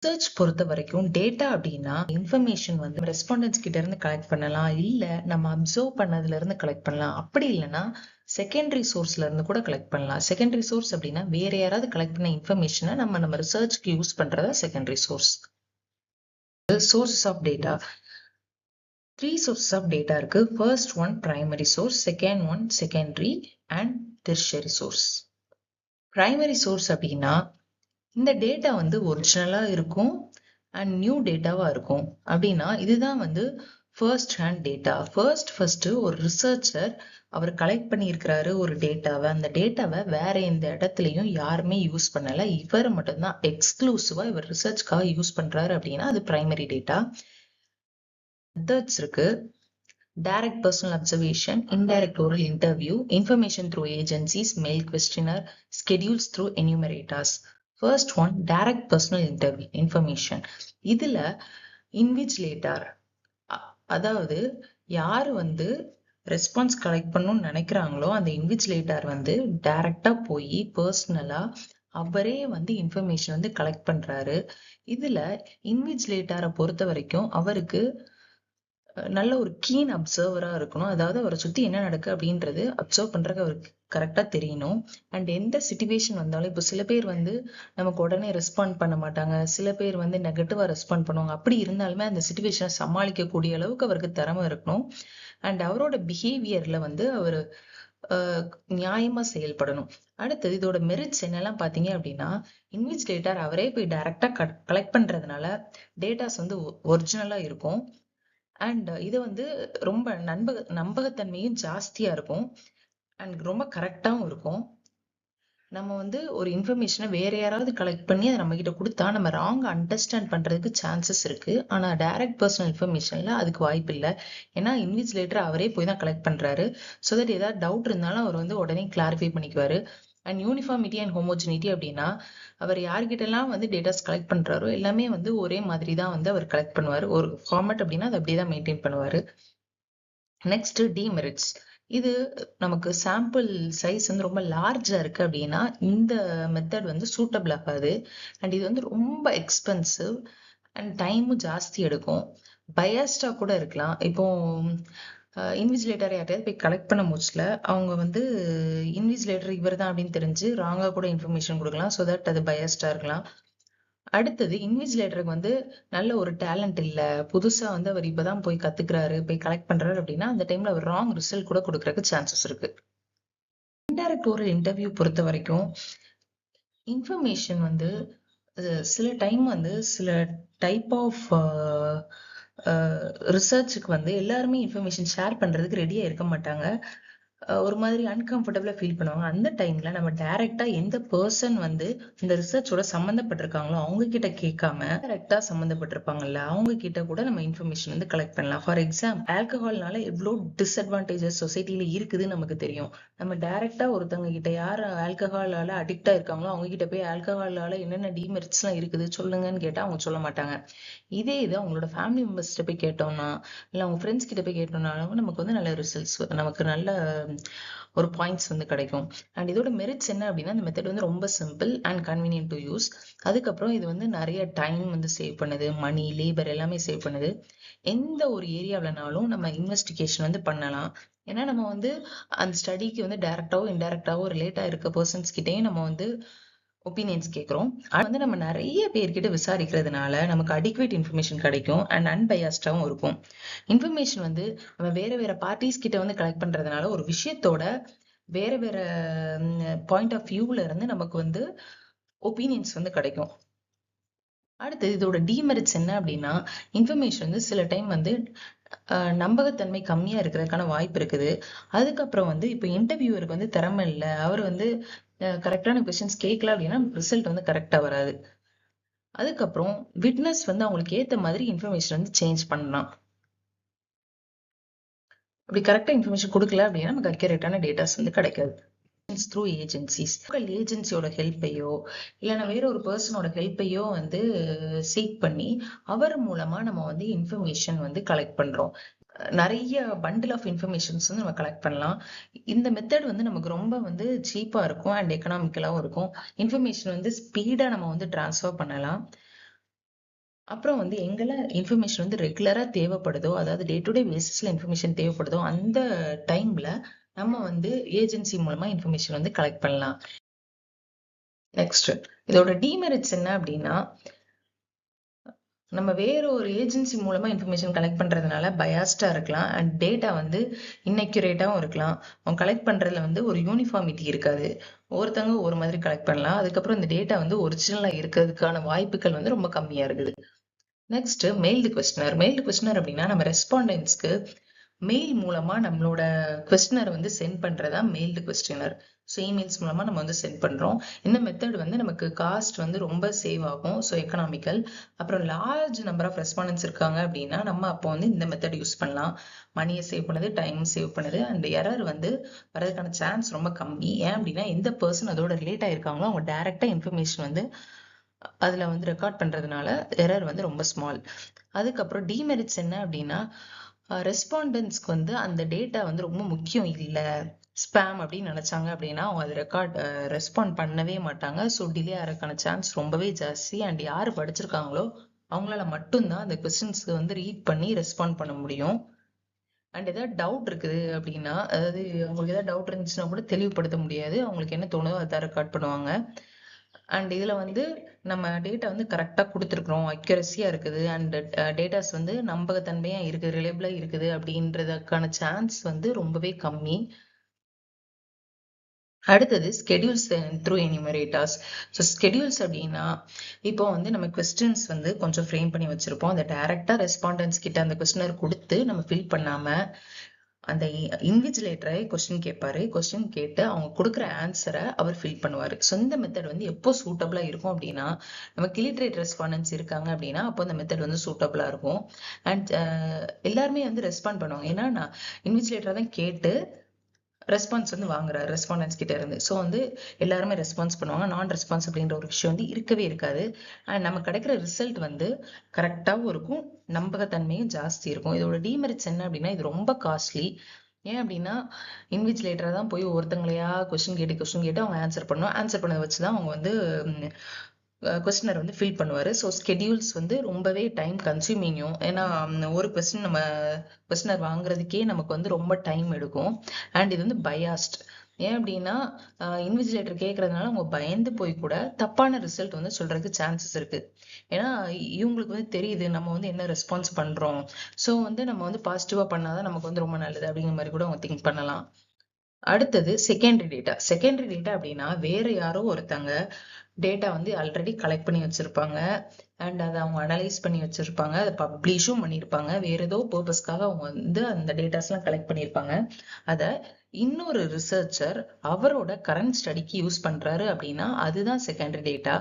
Research பொறுத்த வரைக்கும் data அப்படின்னா இன்ஃபர்மேஷன் வந்து ரெஸ்பாண்டன்ஸ் கிட்ட இருந்து கலெக்ட் பண்ணலாம், இல்ல நம்ம அப்சர்வ் பண்ணதுல இருந்து கலெக்ட் பண்ணலாம். அப்படி இல்லைன்னா செகண்டரி சோர்ஸ்ல இருந்து கூட கலெக்ட் பண்ணலாம். செகண்டரி சோர்ஸ் அப்படின்னா வேற யாராவது கலெக்ட் பண்ண இன்ஃபர்மேஷனை நம்ம ரிசர்ச்க்கு யூஸ் பண்றதா secondary source. Sources of data, three sources of data இருக்கு. First one primary source, second one secondary and tertiary source. Primary source அப்படின்னா இந்த டேட்டா வந்து ஒரிஜினலா இருக்கும் அண்ட் நியூ டேட்டாவா இருக்கும். அப்படின்னா இதுதான் வந்து ஃபர்ஸ்ட் ஹேண்ட் டேட்டா. ஃபர்ஸ்ட் ஒரு ரிசர்ச்சர் அவர் கலெக்ட் பண்ணியிருக்கிறாரு ஒரு டேட்டாவை. அந்த டேட்டாவை வேற எந்த இடத்துலையும் யாருமே யூஸ் பண்ணல, இவர் மட்டும்தான் எக்ஸ்க்ளூசிவா இவர் ரிசர்ச்காக யூஸ் பண்றாரு. அப்படின்னா அது பிரைமரி டேட்டா. மெத்தட்ஸ் இருக்கு. Direct personal observation, indirect oral interview, information through agencies, mail questionnaire, schedules through enumerators. First one direct personal information. இதுல இன்விஜிலேட்டர், அதாவது யாரு வந்து ரெஸ்பான்ஸ் கலெக்ட் பண்ணணும்னு நினைக்கிறாங்களோ அந்த இன்விஜிலேட்டர் வந்து டைரக்டா போய் பர்சனலா அவரே வந்து இன்ஃபர்மேஷன் வந்து கலெக்ட் பண்றாரு. இதுல இன்விஜிலேட்டரை பொறுத்த வரைக்கும் அவருக்கு நல்ல ஒரு கீன் அப்சர்வரா இருக்கணும். அதாவது அவரை சுத்தி என்ன நடக்கு அப்படின்றது அப்சர்வ் பண்றதுக்கு அவருக்கு கரெக்டா தெரியணும். அண்ட் எந்த சிச்சுவேஷன் வந்தாலும், இப்போ சில பேர் வந்து நமக்கு உடனே ரெஸ்பாண்ட் பண்ண மாட்டாங்க, சில பேர் வந்து நெகட்டிவா ரெஸ்பாண்ட் பண்ணுவாங்க. அப்படி இருந்தாலுமே அந்த சிச்சுவேஷனை சமாளிக்கக்கூடிய அளவுக்கு அவருக்கு திறமை இருக்கணும். அண்ட் அவரோட பிஹேவியர்ல வந்து அவர் நியாயமா செயல்படணும். அடுத்தது இதோட மெரிட்ஸ் என்னெல்லாம் பாத்தீங்க அப்படின்னா, இன்விஜிலேட்டர் அவரே போய் டைரக்டா கலெக்ட் பண்றதுனால டேட்டாஸ் வந்து ஒரிஜினலா இருக்கும். அண்ட் இது வந்து ரொம்ப நம்பகத்தன்மையும் ஜாஸ்தியா இருக்கும் அண்ட் ரொம்ப கரெக்டாவும் இருக்கும். நம்ம வந்து ஒரு இன்ஃபர்மேஷனை வேற யாராவது கலெக்ட் பண்ணி அதை நம்ம கிட்ட கொடுத்தா நம்ம ராங் அண்டர்ஸ்டாண்ட் பண்றதுக்கு சான்சஸ் இருக்கு. ஆனா டைரக்ட் பர்சனல் இன்ஃபர்மேஷன்ல அதுக்கு வாய்ப்பு இல்லை. ஏன்னா இன்விஜிலேட்டர் அவரே போய் தான் கலெக்ட் பண்றாரு. ஸோ தட் ஏதாவது டவுட் இருந்தாலும் அவர் வந்து உடனே கிளாரிஃபை பண்ணிக்குவாரு. அண்ட் யூனிஃபார்மிட்டி அண்ட் ஹோமோஜினிட்டி அப்படின்னா அவர் யார்கிட்ட எல்லாம் வந்து டேட்டாஸ் கலெக்ட் பண்றாரோ எல்லாமே வந்து ஒரே மாதிரி தான் வந்து அவர் கலெக்ட் பண்ணுவாரு. ஒரு ஃபார்மேட் அப்படின்னா அதை அப்படியே தான் மெயின்டைன் பண்ணுவாரு. Next demerits. இது நமக்கு சாம்பிள் சைஸ் வந்து ரொம்ப லார்ஜா இருக்கு அப்படின்னா இந்த மெத்தட் வந்து சூட்டபிள் ஆகாது. அண்ட் இது வந்து ரொம்ப எக்ஸ்பென்சிவ் அண்ட் டைமும் ஜாஸ்தி எடுக்கும். பயாஸ்டா கூட இருக்கலாம். இப்போ இன்விஜிலேட்டர் யார்ட்டையாவது போய் கலெக்ட் பண்ண முடிச்சல அவங்க வந்து இன்விஜிலேட்டர் இவர் தான் அப்படின்னு தெரிஞ்சு ராங்கா கூட இன்ஃபர்மேஷன் கொடுக்கலாம். ஸோ தட் அது பயாஸ்டா இருக்கலாம். அடுத்தது இன்விஜிலேட்டருக்கு வந்து நல்ல ஒரு டேலண்ட் இல்ல, புதுசா வந்து அவர் இப்பதான் போய் கத்துக்கிறாரு, போய் கலெக்ட் பண்றாரு அப்படின்னா அந்த டைம்ல அவர் ராங் ரிசல்ட் கூட கொடுக்கறதுக்கு சான்சஸ் இருக்கு. இன்டைரக்ட் ஓரல் இன்டர்வியூ பொறுத்த வரைக்கும் இன்ஃபர்மேஷன் வந்து சில டைம் வந்து சில டைப் ஆஃப் ரிசர்ச்சுக்கு வந்து எல்லாருமே இன்ஃபர்மேஷன் ஷேர் பண்றதுக்கு ரெடியா இருக்க மாட்டாங்க. ஒரு மாதிரி அன்கம்ஃபர்டபுளா ஃபீல் பண்ணுவாங்க. அந்த டைம்ல நம்ம டைரக்டா எந்த பர்சன் வந்து இந்த ரிசர்ச்சோட சம்மந்தப்பட்டிருக்காங்களோ அவங்க கிட்ட கேட்காம டைரக்டா சம்மந்தப்பட்டிருப்பாங்கல்ல அவங்க கிட்ட கூட நம்ம இன்ஃபர்மேஷன் வந்து கலெக்ட் பண்ணலாம். ஃபார் எக்ஸாம்பிள் ஆல்கஹால்னால எவ்வளோ டிஸ்அட்வான்டேஜஸ் சொசைட்டில இருக்குதுன்னு நமக்கு தெரியும். நம்ம டைரக்டா ஒருத்தவங்க கிட்ட யார் ஆல்கஹாலால அடிக்டா இருக்காங்களோ அவங்க கிட்ட போய் ஆல்கஹாலால என்னென்ன டிமெரிட்ஸ் எல்லாம் இருக்குது சொல்லுங்கன்னு கேட்டா அவங்க சொல்ல மாட்டாங்க. இதே இது அவங்களோட ஃபேமிலி மெம்பர்ஸ் கிட்ட போய் கேட்டோம்னா இல்ல அவங்க ஃப்ரெண்ட்ஸ் கிட்ட போய் கேட்டோம்னாலும் நமக்கு வந்து நல்ல ரிசல்ட்ஸ், நமக்கு நல்ல ஒரு பாயிண்ட்ஸ் வந்து கிடைக்கும். அண்ட் இதோட மெரிட்ஸ் என்ன அப்படின்னா இந்த மெத்தட் வந்து ரொம்ப simple and convenient to use. அதுக்கப்புறம் இது வந்து நிறைய டைம் வந்து சேவ் பண்ணுது, மணி லேபர் எல்லாமே சேவ் பண்ணுது. எந்த ஒரு ஏரியாவிலனாலும் நம்ம இன்வெஸ்டிகேஷன் வந்து பண்ணலாம். ஏன்னா நம்ம வந்து அந்த ஸ்டடிக்கு வந்து டைரக்டாவோ இன்டைரக்டாவோ ரிலேட் ஆயிருக்க பர்சன்ஸ் கிட்டேயும் நம்ம வந்து ஒப்பீனியன்ஸ் கேட்குறோம். அது வந்து நம்ம நிறைய பேர்கிட்ட விசாரிக்கிறதுனால நமக்கு அடிக்குவேட் இன்ஃபர்மேஷன் கிடைக்கும் அண்ட் அன்பயாஸ்டாவும் இருக்கும். இன்ஃபர்மேஷன் வந்து நம்ம வேற வேற பார்ட்டிஸ் கிட்ட வந்து கலெக்ட் பண்றதுனால ஒரு விஷயத்தோட வேற வேற பாயிண்ட் ஆஃப் வியூல இருந்து நமக்கு வந்து ஒப்பீனியன்ஸ் வந்து கிடைக்கும். அடுத்து இதோட டிமெரிட்ஸ் என்ன அப்படின்னா இன்ஃபர்மேஷன் வந்து சில டைம் வந்து நம்பகத்தன்மை கம்மியா இருக்கிறதுக்கான வாய்ப்பு இருக்குது. அதுக்கப்புறம் வந்து இப்போ இன்டர்வியூவருக்கு வந்து திறமை இல்லை, அவர் வந்து கரெக்டான கொஸ்டின்ஸ் கேட்கல அப்படின்னா ரிசல்ட் வந்து கரெக்டா வராது. அதுக்கப்புறம் விட்னஸ் வந்து அவங்களுக்கு ஏத்த மாதிரி இன்ஃபர்மேஷன் வந்து சேஞ்ச் பண்ணலாம். அப்படி கரெக்டா இன்ஃபர்மேஷன் கொடுக்கல அப்படின்னா நமக்கு அக்யூரேட்டான டேட்டாஸ் வந்து கிடைக்காது. த்ரூ ஏஜென்சிஸ், ஏஜென்சியோட ஹெல்ப்பையோ இல்லைன்னா வேற ஒரு பர்சனோட ஹெல்ப்பையோ வந்து சீக் பண்ணி அவர் மூலமா நம்ம வந்து இன்ஃபர்மேஷன் வந்து கலெக்ட் பண்றோம். நிறைய பண்டில் ஆஃப் இன்ஃபர்மேஷன்ஸ் வந்து நம்ம கலெக்ட் பண்ணலாம். இந்த மெத்தட் வந்து நமக்கு ரொம்ப வந்து சீப்பா இருக்கும் அண்ட் எக்கனாமிக்கலாவும் இருக்கும். இன்ஃபர்மேஷன் வந்து ஸ்பீடா நம்ம வந்து டிரான்ஸ்ஃபர் பண்ணலாம். அப்புறம் வந்து எங்கெல்லாம் இன்ஃபர்மேஷன் வந்து ரெகுலரா தேவைப்படுதோ, அதாவது டே டு டே பேசிஸ்ல இன்ஃபர்மேஷன் தேவைப்படுதோ, அந்த டைம்ல நம்ம வந்து ஏஜென்சி மூலமா இன்ஃபர்மேஷன் வந்து கலெக்ட் பண்ணலாம். நெக்ஸ்ட் இதோட டிமெரிட்ஸ் என்ன அப்படின்னா, நம்ம வேற ஒரு ஏஜென்சி மூலமா இன்ஃபர்மேஷன் கலெக்ட் பண்றதுனால பயாஸ்டா இருக்கலாம் அண்ட் டேட்டா வந்து இன்னக்யூரேட்டாவும் இருக்கலாம். அவங்க கலெக்ட் பண்றதுல வந்து ஒரு யூனிஃபார்மிட்டி இருக்காது. ஒருத்தவங்க ஒரு மாதிரி கலெக்ட் பண்ணலாம். அதுக்கப்புறம் இந்த டேட்டா வந்து ஒரிஜினலா இருக்கிறதுக்கான வாய்ப்புகள் வந்து ரொம்ப கம்மியா இருக்குது. Next mailed questionnaire. Mailed questionnaire அப்படின்னா நம்ம ரெஸ்பாண்டன்ஸ்க்கு மெயில் மூலமா நம்மளோட கொஸ்டினர் வந்து சென்ட் பண்றதா மெயில்டு கொஸ்டினர். ஸோ இமெயில்ஸ் மூலமா நம்ம வந்து சென்ட் பண்றோம். இந்த மெத்தட் வந்து நமக்கு காஸ்ட் வந்து ரொம்ப சேவ் ஆகும். So economical. அப்புறம் லார்ஜ் நம்பர் ஆஃப் ரெஸ்பாண்டன்ஸ் இருக்காங்க அப்படின்னா நம்ம அப்போ வந்து இந்த மெத்தட் யூஸ் பண்ணலாம். மணியை சேவ் பண்ணுது, டைம் சேவ் பண்ணுது அண்ட் எரர் வந்து வரதுக்கான சான்ஸ் ரொம்ப கம்மி. ஏன் அப்படின்னா எந்த பர்சன் அதோட ரிலேட் ஆயிருக்காங்களோ அவங்க டைரக்டா இன்ஃபர்மேஷன் வந்து அதுல வந்து ரெக்கார்ட் பண்றதுனால எரர் வந்து ரொம்ப ஸ்மால். அதுக்கப்புறம் டிமெரிட்ஸ் என்ன அப்படின்னா, ரெஸ்பாண்டன்ஸ்க்கு வந்து அந்த டேட்டா வந்து ரொம்ப முக்கியம் இல்லை, ஸ்பேம் அப்படின்னு நினைச்சாங்க அப்படின்னா அவங்க அதை ரெஸ்பாண்ட் பண்ணவே மாட்டாங்க. ஸோ டிலே ஆகிறதுக்கான சான்ஸ் ரொம்பவே ஜாஸ்தி. அண்ட் யார் படிச்சிருக்காங்களோ அவங்களால மட்டும்தான் அந்த கொஸ்டின்ஸ்க்கு வந்து ரீட் பண்ணி ரெஸ்பாண்ட் பண்ண முடியும். அண்ட் ஏதாவது டவுட் இருக்குது அப்படின்னா, அதாவது அவங்களுக்கு ஏதாவது டவுட் இருந்துச்சுன்னா கூட தெளிவுபடுத்த முடியாது. அவங்களுக்கு என்ன தோணுதோ அதை ரெக்கார்ட் பண்ணுவாங்க. அண்ட் இதுல வந்து நம்ம டேட்டா வந்து கரெக்டா கொடுத்துருக்குறோம், அக்யூரஸியா இருக்குது அண்ட் டேட்டாஸ் வந்து நம்பகத்தன்மையா இருக்குது, ரிலேபிளா இருக்குது அப்படின்றதுக்கான சான்ஸ் வந்து ரொம்பவே கம்மி. அடுத்தது ஸ்கெடியூல்ஸ் த்ரூ எனிமரேட்டர்ஸ். ஸோ ஸ்கெடியூல்ஸ் அப்படின்னா இப்போ வந்து நம்ம கொஸ்டின்ஸ் வந்து கொஞ்சம் ஃப்ரேம் பண்ணி வச்சிருப்போம். அதை டைரக்டா ரெஸ்பாண்டன்ஸ் கிட்ட அந்த கொஸ்டினர் கொடுத்து நம்ம ஃபில் பண்ணாம அந்த இன்விஜிலேட்டரை கொஸ்டின் கேட்பாரு. கொஸ்டின் கேட்டு அவங்க கொடுக்குற ஆன்சரை அவர் ஃபில் பண்ணுவாரு. ஸோ இந்த மெத்தட் வந்து எப்போ சூட்டபிளா இருக்கும் அப்படின்னா, நம்ம கிளிட்ரேட் ரெஸ்பாண்டன்ஸ் இருக்காங்க அப்படின்னா அப்போ அந்த மெத்தட் வந்து சூட்டபிளா இருக்கும். அண்ட் எல்லாருமே வந்து ரெஸ்பாண்ட் பண்ணுவாங்க. ஏன்னா நான் இன்விஜிலேட்டரை தான் கேட்டு ரெஸ்பான்ஸ் வந்து வாங்குறாரு ரெஸ்பாண்டன்ஸ் கிட்ட இருந்து. ஸோ வந்து எல்லாருமே ரெஸ்பான்ஸ் பண்ணுவாங்க. நான் ரெஸ்பான்ஸ் அப்படின்ற ஒரு விஷயம் வந்து இருக்கவே இருக்காது. அண்ட் நம்ம கிடைக்கிற ரிசல்ட் வந்து கரெக்டாகவும் இருக்கும், நம்பகத்தன்மையும் ஜாஸ்தி இருக்கும். இதோட டிமெரிட்ஸ் என்ன அப்படின்னா இது ரொம்ப காஸ்ட்லி. ஏன் அப்படின்னா இன்விஜிலேட்டரா தான் போய் ஒருத்தங்களையா கொஸ்டின் கேட்டு அவங்க ஆன்சர் பண்ணுவோம். ஆன்சர் பண்ணதை வச்சுதான் அவங்க வந்து கொஸ்டினர் வந்து ஃபில் பண்ணுவாரு. ஸோ ஸ்கெடியூல்ஸ் வந்து ரொம்பவே டைம் கன்சியூமிங்கும். ஏன்னா ஒரு கொஸ்டின் நம்ம கொஸ்டினர் வாங்குறதுக்கே நமக்கு வந்து ரொம்ப டைம் எடுக்கும். அண்ட் இது வந்து பயாஸ்ட். ஏன் அப்படின்னா இன்விஜிலேட்டர் கேட்கறதுனால அவங்க பயந்து போய் கூட தப்பான ரிசல்ட் வந்து சொல்றதுக்கு சான்சஸ் இருக்கு. ஏன்னா இவங்களுக்கு வந்து தெரியுது நம்ம வந்து என்ன ரெஸ்பான்ஸ் பண்றோம். ஸோ வந்து நம்ம வந்து பாசிட்டிவா பண்ணாதான் நமக்கு வந்து ரொம்ப நல்லது அப்படிங்கிற மாதிரி கூட அவங்க திங்க் பண்ணலாம். அடுத்தது செகண்டரி டேட்டா. செகண்டரி டேட்டா அப்படின்னா வேற யாரோ ஒருத்தங்க டேட்டா வந்து ஆல்ரெடி கலெக்ட் பண்ணி வச்சிருப்பாங்க அண்ட் அதை அவங்க அனலைஸ் பண்ணி வச்சிருப்பாங்க, அதை பப்ளிஷும் பண்ணியிருப்பாங்க. வேற ஏதோ பர்பஸ்க்காக அவங்க வந்து அந்த டேட்டாஸ் எல்லாம் கலெக்ட் பண்ணியிருப்பாங்க. அதை இன்னொரு ரிசர்ச்சர் அவரோட கரண்ட் ஸ்டடிக்கு யூஸ் பண்றாரு அப்படின்னா அதுதான் செகண்டரி டேட்டா.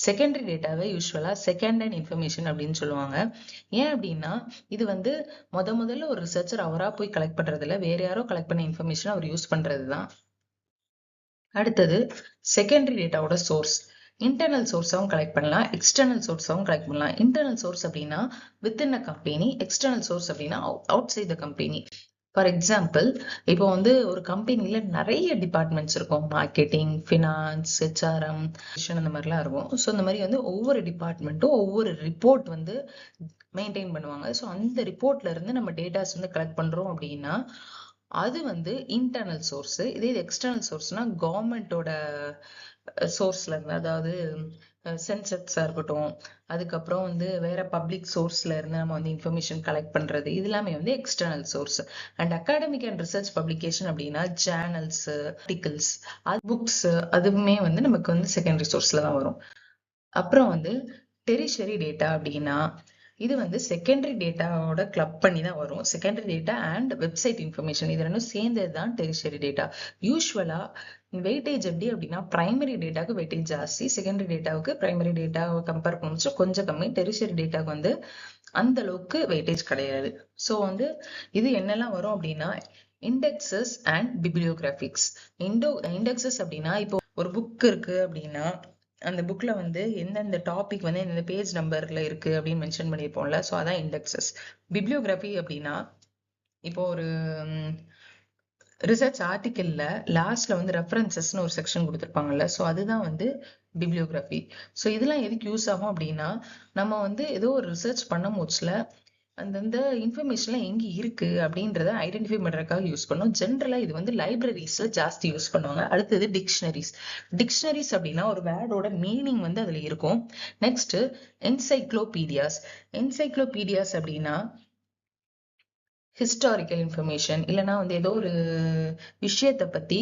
செகண்டரி டேட்டாவை யூஸ்வலா செகண்ட் ஹேண்ட் இன்ஃபர்மேஷன் அப்படின்னு சொல்லுவாங்க. ஏன் அப்படின்னா இது வந்து முதல்ல ஒரு ரிசர்ச்சர் அவரா போய் கலெக்ட் பண்றதுல வேற யாரோ கலெக்ட் பண்ண இன்ஃபர்மேஷன் அவர் யூஸ் பண்றதுதான். அடுத்தது செகண்டரி டேட்டாவோட சோர்ஸ். இன்டர்னல் சோர்ஸாவும் கலெக்ட் பண்ணலாம், எக்ஸ்டர்னல் சோர்ஸாவும் கலெக்ட் பண்ணலாம். இன்டர்னல் சோர்ஸ் அப்படின்னா within a company, external source அப்படின்னா outside the company. For example இப்போ வந்து ஒரு கம்பெனில நிறைய டிபார்ட்மெண்ட்ஸ் இருக்கும், மார்க்கெட்டிங், ஃபினான்ஸ், ஹெச்ஆர்எம், அந்த மாதிரிலாம் இருக்கும். ஸோ இந்த மாதிரி வந்து ஒவ்வொரு டிபார்ட்மெண்ட்டும் ஒவ்வொரு ரிப்போர்ட் வந்து மெயின்டைன் பண்ணுவாங்க. ஸோ அந்த ரிப்போர்ட்ல இருந்து நம்ம டேட்டாஸ் வந்து கலெக்ட் பண்றோம் அப்படின்னா அது வந்து இன்டர்னல் சோர்ஸ். இதே எக்ஸ்டர்னல் சோர்ஸ்னா கவர்மெண்டோட சோர்ஸ்ல இருந்து, அதாவது சென்சஸா இருக்கட்டும், அதுக்கப்புறம் வந்து வேற பப்ளிக் சோர்ஸ்ல இருந்து நம்ம வந்து இன்ஃபர்மேஷன் கலெக்ட் பண்றது, இது எல்லாமே வந்து external source. And academic and research publication அப்படின்னா ஜேர்னல்ஸ், ஆர்டிகல்ஸ், புக்ஸ், அதுவுமே வந்து நமக்கு வந்து செகண்டரி சோர்ஸ்ல தான் வரும். அப்புறம் வந்து டெரிஷரி டேட்டா அப்படின்னா இது வந்து செகண்டரி டேட்டாவோட கிளப் பண்ணி தான் வரும். Secondary data and website information இது ரெண்டும் சேர்ந்தது தான் டெரிஷரி டேட்டா. யூஸ்வலா வெயிட்டேஜ் எப்படி அப்படின்னா பிரைமரி டேட்டாவுக்கு வெயிட்டேஜ் ஜாஸ்தி, செகண்டரி டேட்டாவுக்கு பிரைமரி டேட்டாவை கம்பேர் பண்ணுச்சு கொஞ்சம் கம்மி, டெரிஷரி டேட்டாவுக்கு வந்து அந்த அளவுக்கு வெயிட்டேஜ் கிடையாது. ஸோ வந்து இது என்னெல்லாம் வரும் அப்படின்னா இண்டெக்ஸஸ் அண்ட் பிப்ளியோகிராபிக்ஸ். இண்டெக்ஸஸ் அப்படின்னா இப்போ ஒரு புக் இருக்கு அப்படின்னா அந்த புக்ல வந்து எந்தெந்த டாபிக் வந்து எந்த பேஜ் நம்பர்ல இருக்கு அப்படின்னு மென்ஷன் பண்ணியிருப்போம்ல, ஸோ அதான் இண்டெக்ஸஸ். பிப்ளியோகிராஃபி அப்படின்னா இப்போ ஒரு ரிசர்ச் ஆர்டிக்கல்ல லாஸ்ட்ல வந்து ரெஃபரன்சஸ்னு ஒரு செக்ஷன் கொடுத்துருப்பாங்கல்ல, ஸோ அதுதான் வந்து பிப்ளியோகிராஃபி. ஸோ இதெல்லாம் எதுக்கு யூஸ் ஆகும் அப்படின்னா, நம்ம வந்து ஏதோ ஒரு ரிசர்ச் பண்ணும் போச்சுல அந்தந்த இன்ஃபர்மேஷன்லாம் எங்க இருக்கு அப்படின்றத ஐடென்டிஃபை பண்றதுக்காக யூஸ் பண்ணும். ஜென்ரலா இது வந்து லைப்ரரிஸ்ல ஜாஸ்தி யூஸ் பண்ணுவாங்க. அடுத்தது டிக்ஷனரிஸ். டிக்ஷனரிஸ் அப்படின்னா ஒரு வேர்டோட மீனிங் வந்து அதுல இருக்கும். Next encyclopaedias. என்சைக்ளோபீடியாஸ் அப்படின்னா ஹிஸ்டாரிக்கல் இன்ஃபர்மேஷன் இல்லைன்னா வந்து ஏதோ ஒரு விஷயத்தை பத்தி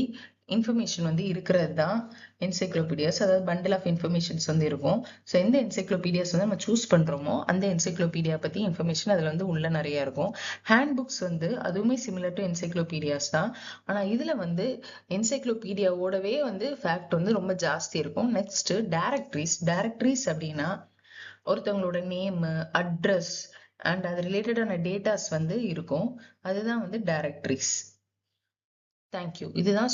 இன்ஃபர்மேஷன் வந்து இருக்கிறது தான் என்சைக்ளோபீடியாஸ். அதாவது பண்டில் ஆஃப் இன்ஃபர்மேஷன்ஸ் வந்து இருக்கும். ஸோ எந்த என்சைக்ளோபீடியாஸ் வந்து நம்ம சூஸ் பண்றோமோ அந்த என்சைக்ளோபீடியா பத்தி இன்ஃபர்மேஷன் அதுல வந்து உள்ள நிறைய இருக்கும். ஹேண்ட் புக்ஸ் வந்து அதுவுமே சிமிலர் டு என்சைக்ளோபீடியாஸ் தான். ஆனா இதுல வந்து என்சைக்ளோபீடியாவோடவே வந்து ஃபேக்ட் வந்து ரொம்ப ஜாஸ்தி இருக்கும். Next directories. டைரக்டரிஸ் அப்படின்னா ஒருத்தவங்களோட நேம், அட்ரஸ் அண்ட் அது ரிலேட்டடான டேட்டாஸ் வந்து இருக்கும். அதுதான் வந்து டைரக்டரிஸ். தேங்க்யூ. இதுதான்